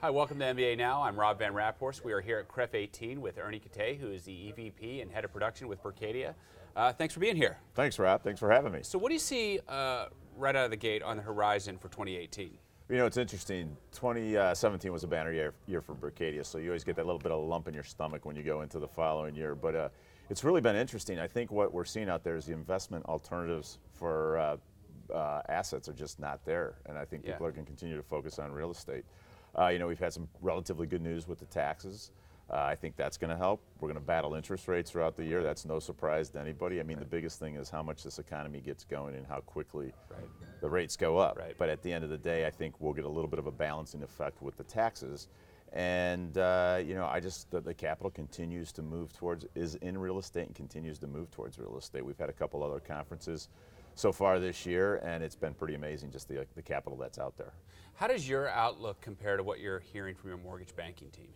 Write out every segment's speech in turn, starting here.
Hi, welcome to MBA Now. I'm Rob Van Raphorst. We are here at CREF 18 with Ernest Katai, who is the EVP and Head of Production with Berkadia. Thanks for being here. Thanks, Rob. Thanks for having me. So what do you see right out of the gate on the horizon for 2018? You know, it's interesting. 2017 was a banner year for Berkadia, so you always get that little bit of a lump in your stomach when you go into the following year. But it's really been interesting. I think what we're seeing out there is the investment alternatives for assets are just not there, and I think people are going to continue to focus on real estate. You know, we've had some relatively good news with the taxes. I think that's going to help. We're going to battle interest rates throughout the year. That's no surprise to anybody. I mean, the biggest thing is how much this economy gets going and how quickly the rates go up. But at the end of the day, I think we'll get a little bit of a balancing effect with the taxes. And, you know, the capital continues to move towards, is in real estate and continues to move towards real estate. We've had a couple other conferences so far this year, and it's been pretty amazing, just the capital that's out there. How does your outlook compare to what you're hearing from your mortgage banking team?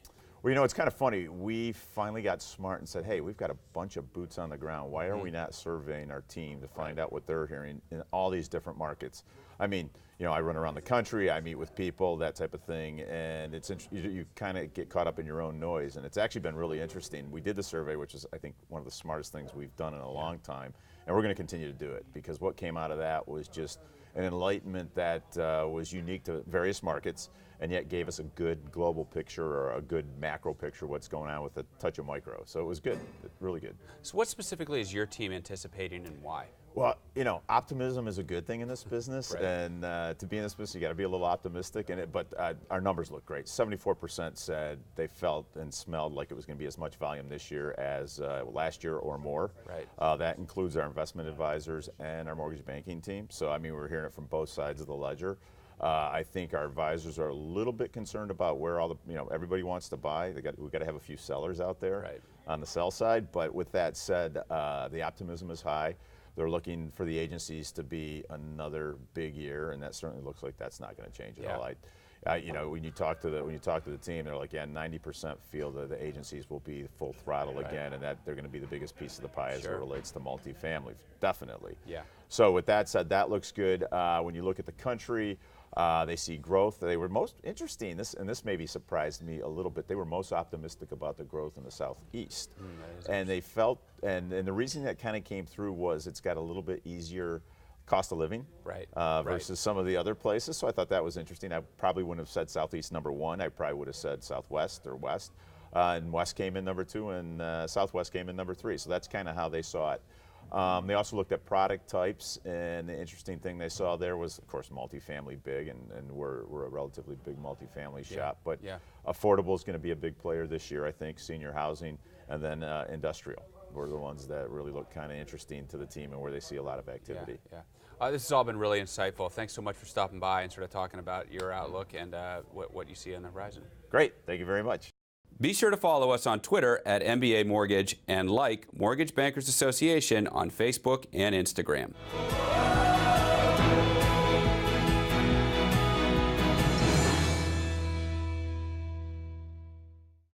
Well, you know, it's kind of funny. We finally got smart and said, hey, we've got a bunch of boots on the ground. Why are we not surveying our team to find out what they're hearing in all these different markets? I mean, you know, I run around the country, I meet with people, that type of thing, and it's you kind of get caught up in your own noise, and it's actually been really interesting. We did the survey, which is, I think, one of the smartest things we've done in a long time, and we're going to continue to do it, because what came out of that was just an enlightenment that was unique to various markets, and yet gave us a good global picture or a good macro picture of what's going on with a touch of micro. So it was good, really good. So what specifically is your team anticipating and why? Well, you know, optimism is a good thing in this business, and to be in this business, you got to be a little optimistic. But our numbers look great. 74% said they felt and smelled like it was going to be as much volume this year as last year or more. That includes our investment advisors and our mortgage banking team. So I mean, we're hearing it from both sides of the ledger. I think our advisors are a little bit concerned about where all the, you know, everybody wants to buy. We've got to have a few sellers out there on the sell side. But with that said, the optimism is high. They're looking for the agencies to be another big year, and that certainly looks like that's not going to change at all. You know, when you talk to the team, they're like, yeah, 90% feel that the agencies will be full throttle again, and that they're going to be the biggest piece of the pie as it relates to multifamily, definitely. So with that said, that looks good. When you look at the country, they see growth. They were most interesting, this maybe surprised me a little bit, they were most optimistic about the growth in the Southeast. And they felt, and the reason that kind of came through was it's got a little bit easier cost of living versus some of the other places. So I thought that was interesting. I probably wouldn't have said Southeast #1. I probably would have said Southwest or West. And West came in #2, and Southwest came in #3. So that's kind of how they saw it. They also looked at product types, and the interesting thing they saw there was, of course, multifamily big, and we're a relatively big multifamily shop. But affordable is going to be a big player this year, I think, senior housing, and then industrial were the ones that really look kind of interesting to the team and where they see a lot of activity. This has all been really insightful. Thanks so much for stopping by and sort of talking about your outlook and what you see on the horizon. Great. Thank you very much. Be sure to follow us on Twitter at MBA Mortgage and like Mortgage Bankers Association on Facebook and Instagram.